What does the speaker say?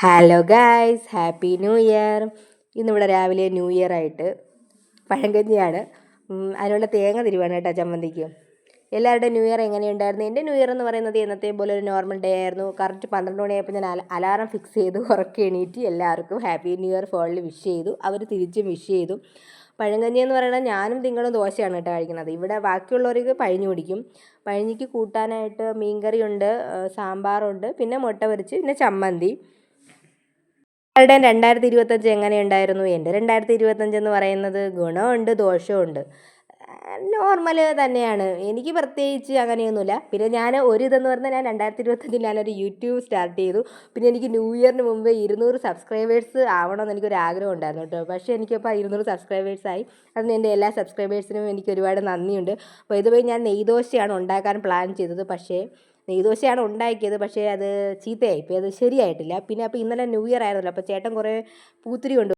Hello guys, happy new year. ഇന്നിവിടെ രാവിലെ new year ആയിട്ട് പഴങ്കഞ്ഞിയാണ്. അതിനുള്ള തേങ്ങ തിരുവാണ് കേട്ടോ ചമ്മന്തിക്ക്. എല്ലാവരുടെയും ന്യൂ ഇയർ എങ്ങനെയുണ്ടായിരുന്നു? എൻ്റെ ന്യൂ ഇയർ എന്ന് പറയുന്നത് എന്നത്തെ പോലെ ഒരു നോർമൽ ഡേ ആയിരുന്നു. കറക്റ്റ് 12 മണിയായപ്പോൾ ഞാൻ അലാറം ഫിക്സ് ചെയ്തു, ഉറക്കെ എണീറ്റ് എല്ലാവർക്കും ഹാപ്പി ന്യൂ ഇയർ ഫോണിൽ വിഷ് ചെയ്തു. അവർ തിരിച്ചും വിഷ് ചെയ്തു. പഴങ്കഞ്ഞി എന്ന് പറയുന്നത് ഞാനും തിങ്കളും ദോശയാണ് കേട്ടോ കഴിക്കുന്നത്. ഇവിടെ ബാക്കിയുള്ളവർക്ക് പഴഞ്ഞു കുടിക്കും. പഴഞ്ഞിക്ക് കൂട്ടാനായിട്ട് മീൻകറിയുണ്ട്, സാമ്പാറുണ്ട്, പിന്നെ മുട്ട പൊരിച്ച്, പിന്നെ ചമ്മന്തി. നിങ്ങളുടെ 2025 എങ്ങനെയുണ്ടായിരുന്നു? എൻ്റെ 2025 എന്ന് പറയുന്നത് ഗുണമുണ്ട് ദോഷമുണ്ട്. നോർമൽ തന്നെയാണ്. എനിക്ക് പ്രത്യേകിച്ച് അങ്ങനെയൊന്നുമില്ല. പിന്നെ ഞാൻ ഒരിതെന്ന് പറഞ്ഞാൽ ഞാൻ 2025 ഞാനൊരു യൂട്യൂബ് സ്റ്റാർട്ട് ചെയ്തു. പിന്നെ എനിക്ക് ന്യൂ ഇയറിന് മുമ്പ് 200 സബ്സ്ക്രൈബേഴ്സ് ആവണമെന്ന് എനിക്കൊരു ആഗ്രഹം ഉണ്ടായിരുന്നു കേട്ടോ. പക്ഷേ എനിക്കിപ്പോൾ 200 സബ്സ്ക്രൈബേഴ്സായി. അതിന് എൻ്റെ എല്ലാ സബ്സ്ക്രൈബേഴ്സിനും എനിക്ക് ഒരുപാട് നന്ദിയുണ്ട്. അപ്പോൾ ഇതുവഴി ഞാൻ നെയ്ദോശയാണ് ഉണ്ടാക്കാൻ പ്ലാൻ ചെയ്തത്. പക്ഷേ നെയ്ദോശയാണ് ഉണ്ടാക്കിയത്, പക്ഷേ അത് ചീത്തയായിപ്പോയി, അത് ശരിയായിട്ടില്ല. പിന്നെ അപ്പോൾ ഇന്നലെ ന്യൂ ഇയർ ആയിരുന്നല്ലോ, അപ്പോൾ ചേട്ടൻ കുറേ പൂത്തിരി കൊണ്ട്